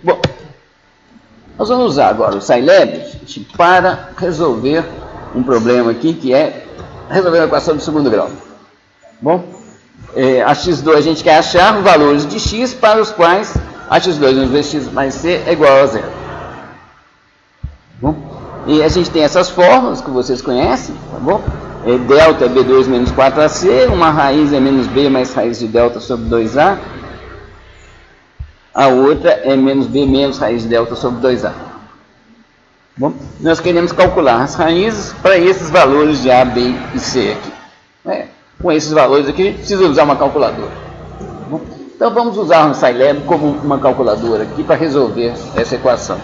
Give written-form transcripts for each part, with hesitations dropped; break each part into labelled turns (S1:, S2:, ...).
S1: Bom, nós vamos usar agora o Scilab, gente, para resolver um problema aqui, que é resolver a equação do segundo grau. Bom, a x2 a gente quer achar os valores de x para os quais a x2 vezes x mais c é igual a zero. Bom, e a gente tem essas fórmulas que vocês conhecem, tá bom? Delta é b2 menos 4ac, uma raiz é menos b mais raiz de delta sobre 2a, a outra é menos b menos raiz de delta sobre 2a. Bom, nós queremos calcular as raízes para esses valores de a, b e c aqui. Com esses valores aqui, a gente precisa usar uma calculadora. Bom, então vamos usar o Scilab como uma calculadora aqui para resolver essa equação.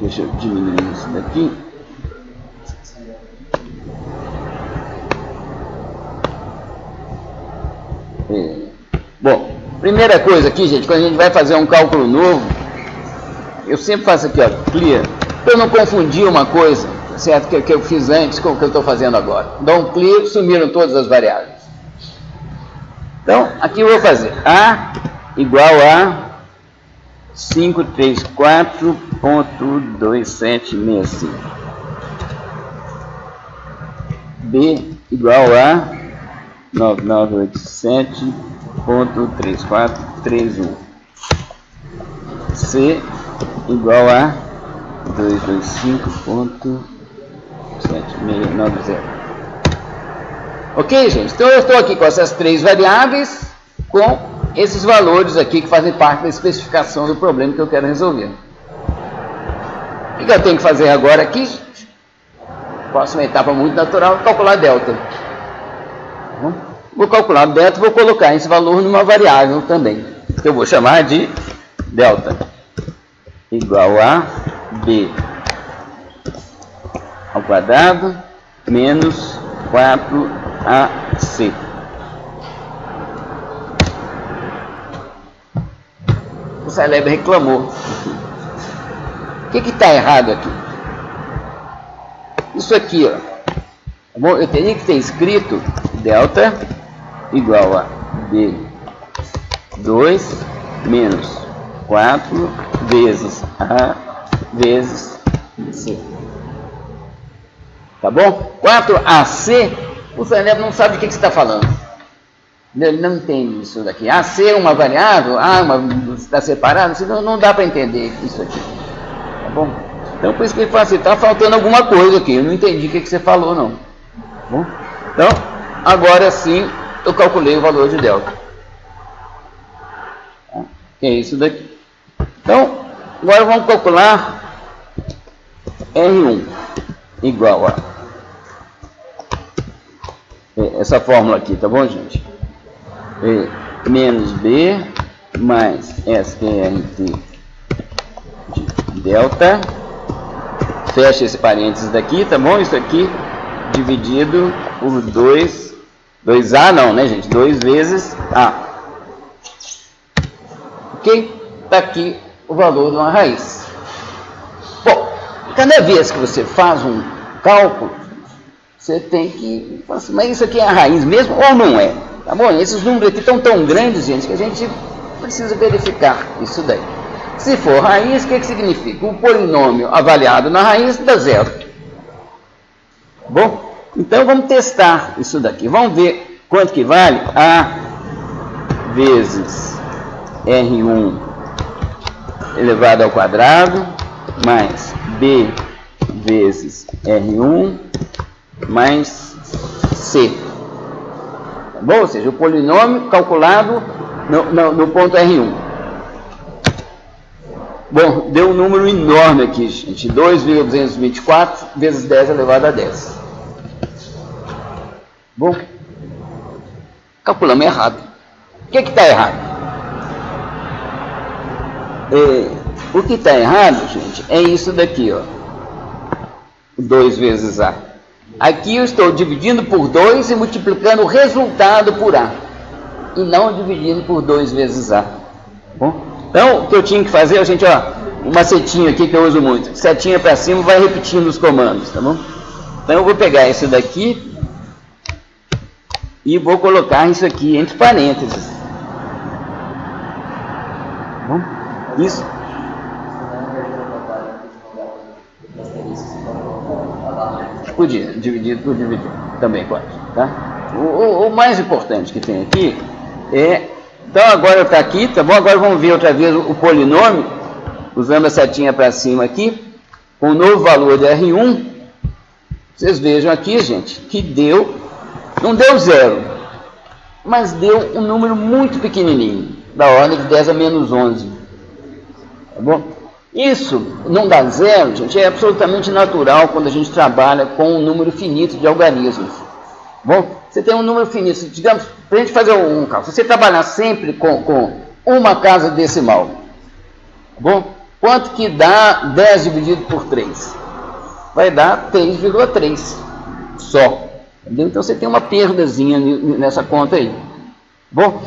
S1: Deixa eu diminuir isso daqui. Bom, primeira coisa aqui, gente, quando a gente vai fazer um cálculo novo, eu sempre faço aqui, ó, clear, para eu não confundir uma coisa, certo, que eu fiz antes com o que eu estou fazendo agora. Dou um clear, sumiram todas as variáveis. Então, aqui eu vou fazer A igual a 534.2765. B igual a 9987.3431. C igual a 225.7690. Ok, gente? Então eu estou aqui com essas três variáveis, com esses valores aqui que fazem parte da especificação do problema que eu quero resolver. O que eu tenho que fazer agora aqui, gente? Próxima etapa muito natural, calcular delta. Vou calcular delta, vou colocar esse valor numa variável também, que eu vou chamar de delta igual a b ao quadrado menos 4ac. O Scilab reclamou. O que está errado aqui? Isso aqui, ó. Bom, eu teria que ter escrito delta igual a b2 menos 4 vezes a vezes c. Tá bom? 4ac, o Scilab não sabe de que você está falando. Ele não entende isso daqui. AC é uma variável, está separado, senão não dá para entender isso aqui. Tá bom? Então, por isso que ele fala assim, está faltando alguma coisa aqui. Eu não entendi o que você falou, não. Tá bom? Então, agora sim, eu calculei o valor de delta. Que é isso daqui. Então, agora vamos calcular R1 igual a essa fórmula aqui, tá bom, gente? Menos B mais SQRT de delta. Fecha esse parênteses daqui, tá bom? Isso aqui dividido por 2A não, né, gente? 2 vezes A. Ok? Está aqui o valor de uma raiz. Bom, cada vez que você faz um cálculo, você tem que... Mas isso aqui é a raiz mesmo ou não é? Tá bom? Esses números aqui estão tão grandes, gente, que a gente precisa verificar isso daí. Se for raiz, o que significa? O polinômio avaliado na raiz dá zero. Bom, então vamos testar isso daqui. Vamos ver quanto que vale A vezes R1 elevado ao quadrado mais B vezes R1 mais C. Tá bom? Ou seja, o polinômio calculado no ponto R1. Bom, deu um número enorme aqui, gente. 2,224 vezes 10 elevado a 10. Bom, calculamos errado. O que está errado? O que está errado, gente, é isso daqui, ó. 2 vezes A. Aqui eu estou dividindo por 2 e multiplicando o resultado por A. E não dividindo por 2 vezes A. Bom, então, o que eu tinha que fazer, gente, ó, um macetinho aqui que eu uso muito. Setinha para cima, vai repetindo os comandos, tá bom? Então, eu vou pegar esse daqui e vou colocar isso aqui entre parênteses. Bom, isso. Podia, dividir por dividir, também pode, tá? O mais importante que tem aqui é... Então agora está aqui, tá bom? Agora vamos ver outra vez o polinômio, usando a setinha para cima aqui, com o novo valor de R1. Vocês vejam aqui, gente, que deu, não deu 0, mas deu um número muito pequenininho, da ordem de 10 a menos 11. Tá bom? Isso não dá 0, gente, é absolutamente natural quando a gente trabalha com um número finito de algarismos. Bom, você tem um número finito, digamos, para a gente fazer um cálculo, se você trabalhar sempre com uma casa decimal, tá bom? Quanto que dá 10 dividido por 3? Vai dar 3,3 só. Entendeu? Então você tem uma perdazinha nessa conta aí. Bom,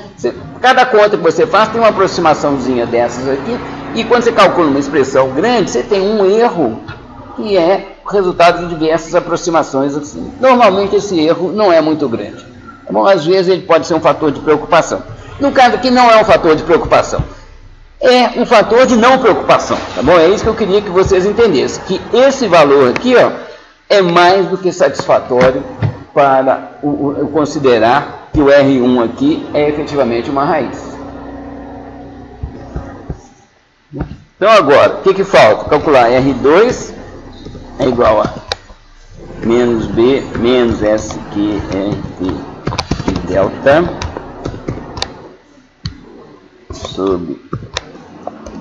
S1: cada conta que você faz tem uma aproximaçãozinha dessas aqui, e quando você calcula uma expressão grande, você tem um erro que é o resultado de diversas aproximações assim. Normalmente esse erro não é muito grande. Tá bom? Às vezes ele pode ser um fator de preocupação. No caso aqui não é um fator de preocupação. É um fator de não preocupação, tá bom? É isso que eu queria que vocês entendessem, que esse valor aqui, ó, é mais do que satisfatório para o considerar que o R1 aqui é efetivamente uma raiz. Então agora, o que falta? Calcular R2 é igual a menos B menos SQRT de delta sobre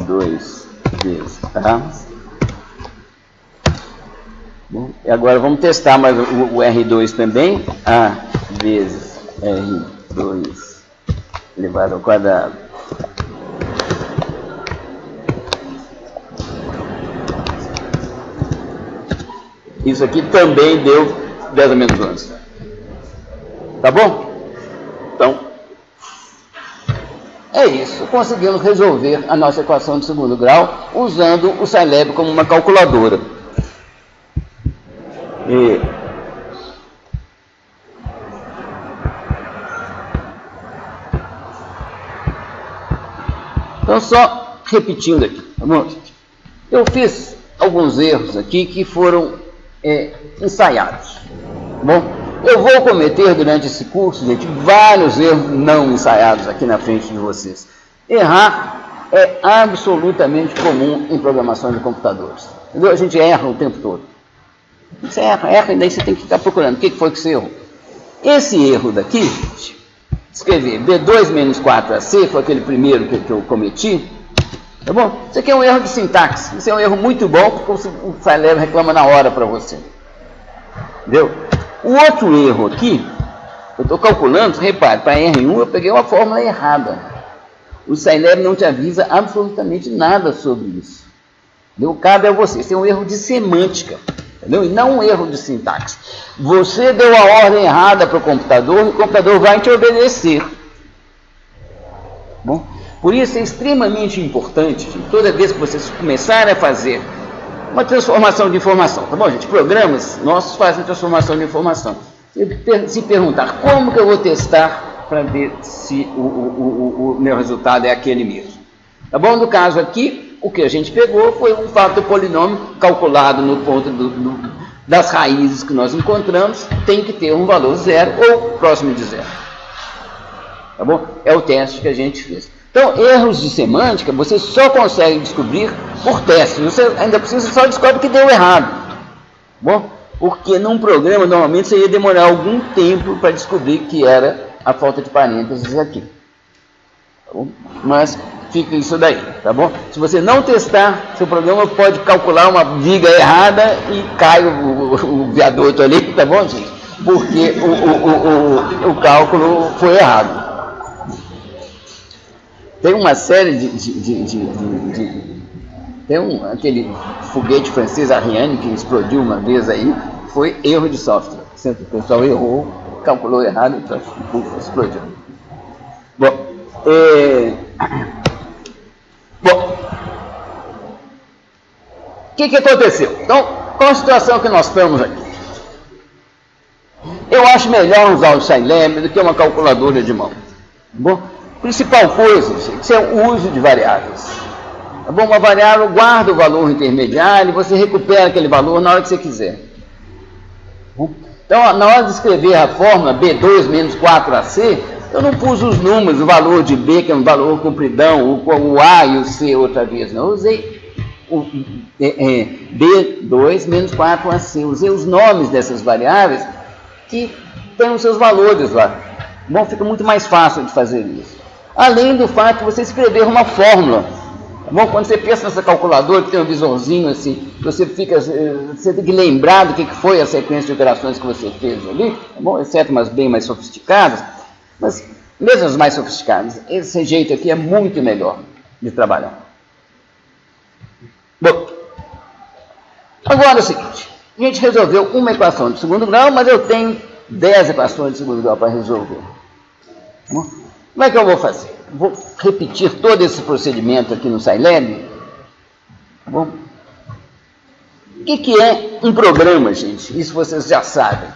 S1: 2 vezes A. Bom, e agora vamos testar mais o R2 também. A vezes R2 elevado ao quadrado. Isso aqui também deu 10 a menos 11. Tá bom? Então, é isso. Conseguimos resolver a nossa equação de segundo grau usando o Scilab como uma calculadora. Então, só repetindo aqui, tá bom? Eu fiz alguns erros aqui que foram ensaiados. Bom, eu vou cometer durante esse curso, gente, vários erros não ensaiados aqui na frente de vocês. Errar é absolutamente comum em programação de computadores. Entendeu? A gente erra o tempo todo. Você erra e daí você tem que ficar procurando. O que foi que você errou? Esse erro daqui, escrever B2 menos 4AC, foi aquele primeiro que eu cometi. Tá bom? Isso aqui é um erro de sintaxe. Isso é um erro muito bom, porque o Scilab reclama na hora para você. Entendeu? O outro erro aqui, eu estou calculando, repare, para R1 eu peguei uma fórmula errada. O Scilab não te avisa absolutamente nada sobre isso. Entendeu? Cabe a você. Isso é um erro de semântica. Entendeu? E não um erro de sintaxe. Você deu a ordem errada para o computador e o computador vai te obedecer. Bom? Por isso é extremamente importante, gente, toda vez que vocês começarem a fazer uma transformação de informação, tá bom, gente? Programas nossos fazem transformação de informação. Se perguntar como que eu vou testar para ver se o meu resultado é aquele mesmo. Tá bom? No caso aqui, o que a gente pegou foi um fator polinômio calculado no ponto das raízes que nós encontramos, tem que ter um valor 0 ou próximo de 0. Tá bom? É o teste que a gente fez. Então, erros de semântica, você só consegue descobrir por teste. Você ainda precisa só descobrir que deu errado. Bom, porque num programa, normalmente, você ia demorar algum tempo para descobrir que era a falta de parênteses aqui. Tá bom? Mas fica isso daí, tá bom? Se você não testar, seu programa pode calcular uma viga errada e cai o viaduto ali, tá bom, gente? Porque o cálculo foi errado. Tem uma série tem aquele foguete francês Ariane que explodiu uma vez aí, foi erro de software. O pessoal errou, calculou errado, então explodiu. Bom, o que aconteceu? Então, qual a situação que nós estamos aqui? Eu eu acho melhor usar o Scilab do que uma calculadora de mão. Tá bom? Principal coisa, gente, é o uso de variáveis. Tá bom? Uma variável guarda o valor intermediário e você recupera aquele valor na hora que você quiser. Tá bom? Então, na hora de escrever a fórmula B2 menos 4AC, eu não pus os números, o valor de B, que é um valor compridão, o A e o C outra vez, não. Eu usei o B2 menos 4AC. Usei os nomes dessas variáveis que têm os seus valores lá. Bom, fica muito mais fácil de fazer isso. Além do fato de você escrever uma fórmula. Bom, quando você pensa nessa calculadora que tem um visorzinho assim, você tem que lembrar do que foi a sequência de operações que você fez ali, bom, exceto umas bem mais sofisticadas, mas mesmo as mais sofisticadas, esse jeito aqui é muito melhor de trabalhar. Bom, agora é o seguinte, a gente resolveu uma equação de segundo grau, mas eu tenho 10 equações de segundo grau para resolver. Bom, como é que eu vou fazer? Vou repetir todo esse procedimento aqui no Scilab. Tá bom? O que é um programa, gente? Isso vocês já sabem.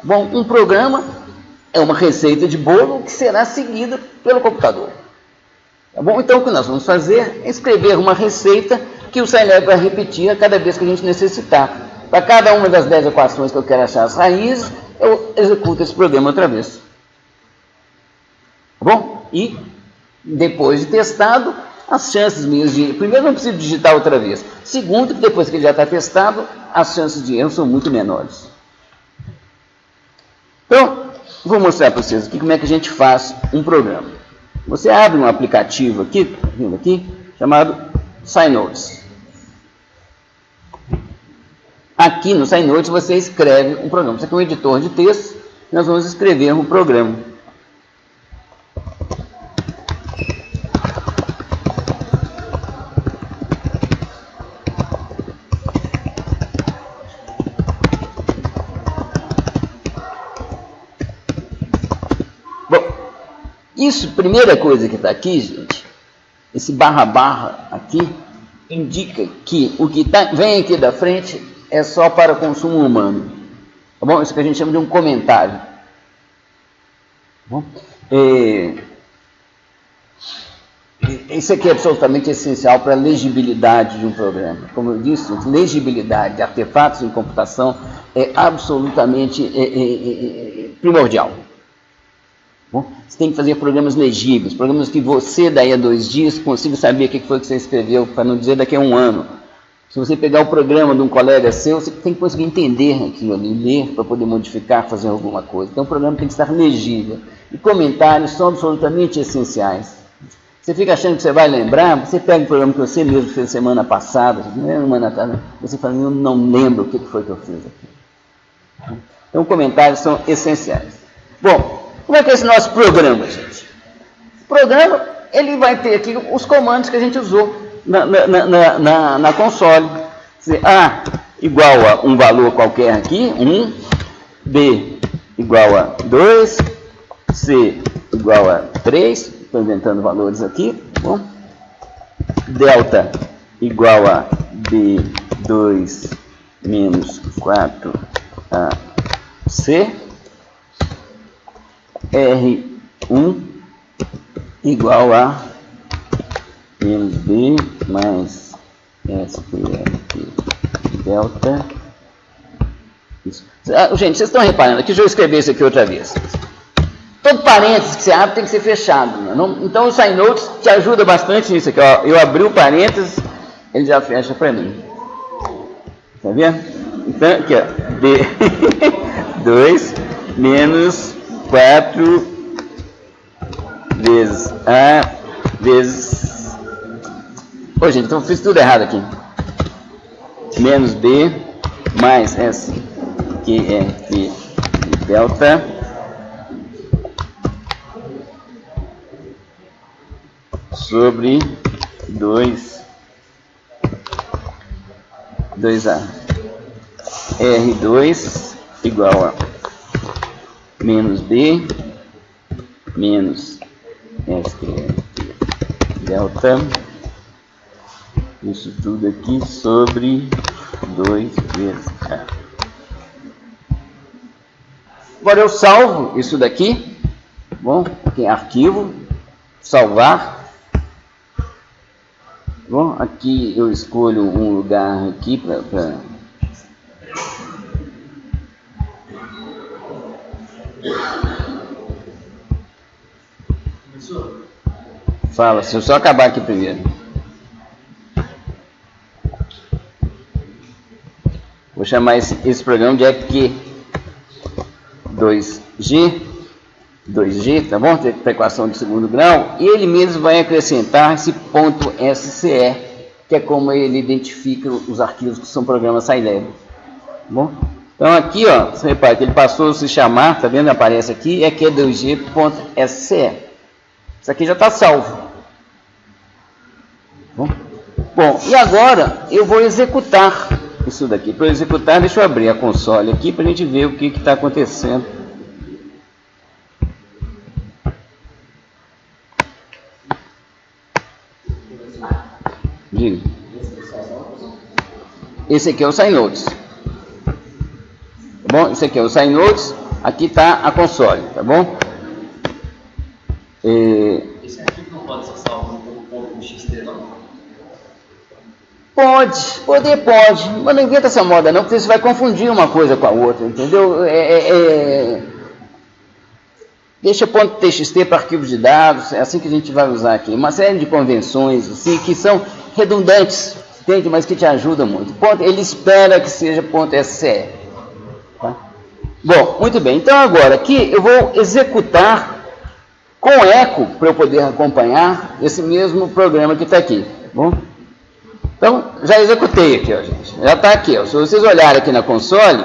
S1: Bom, um programa é uma receita de bolo que será seguida pelo computador. Tá bom? Então, o que nós vamos fazer é escrever uma receita que o Scilab vai repetir a cada vez que a gente necessitar. Para cada uma das 10 equações que eu quero achar as raízes, eu executo esse programa outra vez. Tá bom? E depois de testado, as chances minhas de... Primeiro, não preciso digitar outra vez. Segundo, que depois que ele já está testado, as chances de erro são muito menores. Então, vou mostrar para vocês aqui como é que a gente faz um programa. Você abre um aplicativo aqui, vendo aqui, chamado SciNotes. Aqui no SciNotes você escreve um programa. Isso aqui é um editor de texto, nós vamos escrever um programa. Isso, primeira coisa que está aqui, gente, esse barra aqui, indica que o que vem aqui da frente é só para consumo humano. Tá bom? Isso que a gente chama de um comentário. Tá bom? Isso aqui é absolutamente essencial para a legibilidade de um programa. Como eu disse, legibilidade de artefatos em computação é absolutamente primordial. Bom, você tem que fazer programas legíveis, programas que você, daí a 2 dias, consiga saber o que foi que você escreveu, para não dizer daqui a 1 ano. Se você pegar o programa de um colega seu, você tem que conseguir entender aquilo ali, ler para poder modificar, fazer alguma coisa. Então o programa tem que estar legível. E comentários são absolutamente essenciais. Você fica achando que você vai lembrar, você pega o programa que você mesmo fez semana passada, você fala, eu não lembro o que foi que eu fiz aqui. Então comentários são essenciais. Bom, como é que é esse nosso programa, gente? O programa, ele vai ter aqui os comandos que a gente usou na console. A igual a um valor qualquer aqui, 1, B igual a 2, C igual a 3, estou inventando valores aqui, bom? Delta igual a B2 menos 4AC, R1 igual a menos B mais SPF delta. Isso. Gente, vocês estão reparando aqui, deixa eu escrever isso aqui outra vez. Todo parênteses que você abre tem que ser fechado. Não? Então o SciNotes te ajuda bastante nisso aqui. Ó. Eu abri o parênteses, ele já fecha para mim. Tá vendo? Então, aqui, ó. B2 menos 4 vezes A vezes... Ô, gente, então eu fiz tudo errado aqui. Menos B mais S, que é P delta, sobre 2A. R2 igual a menos B menos SQF delta, isso tudo aqui sobre 2 vezes A. Agora eu salvo isso daqui. Bom, aqui em arquivo, salvar. Bom, aqui eu escolho um lugar aqui para fala, se eu só acabar aqui primeiro. Vou chamar esse programa de EQ2G, tá bom? Tem equação de segundo grau. E ele mesmo vai acrescentar esse ponto .sce, que é como ele identifica os arquivos que são programas Scilab. Tá bom? Então aqui, ó, você repara que ele passou a se chamar, tá vendo? Aparece aqui, EQ2G.sce. Isso aqui já está salvo. Bom, e agora eu vou executar isso daqui. Para executar, deixa eu abrir a console aqui para a gente ver o que está acontecendo. Diga. Esse aqui é o SciNotes. Tá bom? Esse aqui é o SciNotes. Aqui está a console, tá bom?
S2: Esse arquivo não pode ser salvo como ponto .xt, não?
S1: Pode, mas não inventa essa moda não, porque você vai confundir uma coisa com a outra, entendeu? Deixa ponto .txt para arquivos de dados, é assim que a gente vai usar aqui. Uma série de convenções assim, que são redundantes, entende? Mas que te ajudam muito. Ele espera que seja ponto .sce. Tá? Bom, muito bem. Então agora aqui eu vou executar com eco para eu poder acompanhar esse mesmo programa que está aqui. Bom? Então, já executei aqui, ó, gente. Já está aqui, ó. Se vocês olharem aqui na console,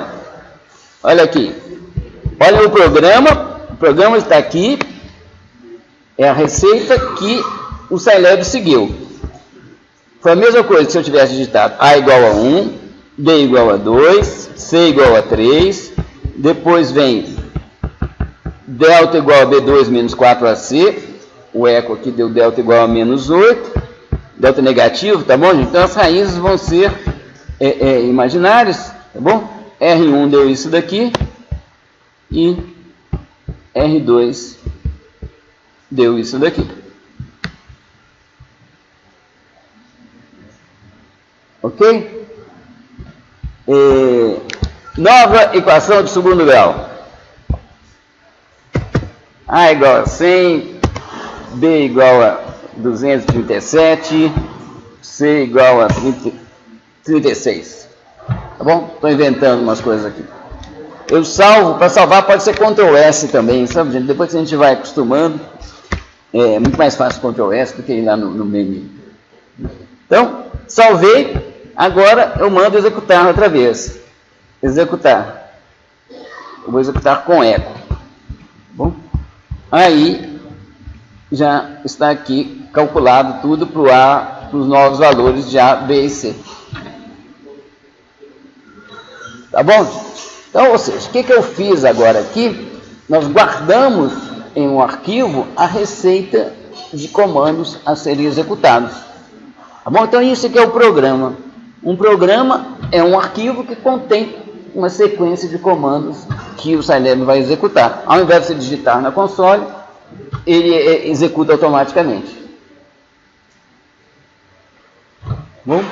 S1: olha aqui. Olha o programa está aqui. É a receita que o Scilab seguiu. Foi a mesma coisa que se eu tivesse digitado A igual a 1, B igual a 2, C igual a 3, depois vem delta igual a B2 menos 4AC, o eco aqui deu delta igual a menos 8, delta negativo, tá bom, gente? Então as raízes vão ser imaginárias, tá bom? R1 deu isso daqui e R2 deu isso daqui. Ok? Nova equação de segundo grau. A igual a 100, B igual a 237, C igual a 36. Tá bom? Estou inventando umas coisas aqui. Eu salvo, para salvar pode ser Ctrl S também, sabe, gente? Depois que a gente vai acostumando, é muito mais fácil Ctrl S do que ir lá no menu. Então, salvei, agora eu mando executar outra vez. Executar. Eu vou executar com eco. Bom? Aí já está aqui calculado tudo para os novos valores de A, B e C. Tá bom? Então, ou seja, o que eu fiz agora aqui? Nós guardamos em um arquivo a receita de comandos a serem executados. Tá bom? Então, isso aqui é o programa. Um programa é um arquivo que contém uma sequência de comandos que o Scilab vai executar. Ao invés de você digitar na console, ele executa automaticamente. Bom?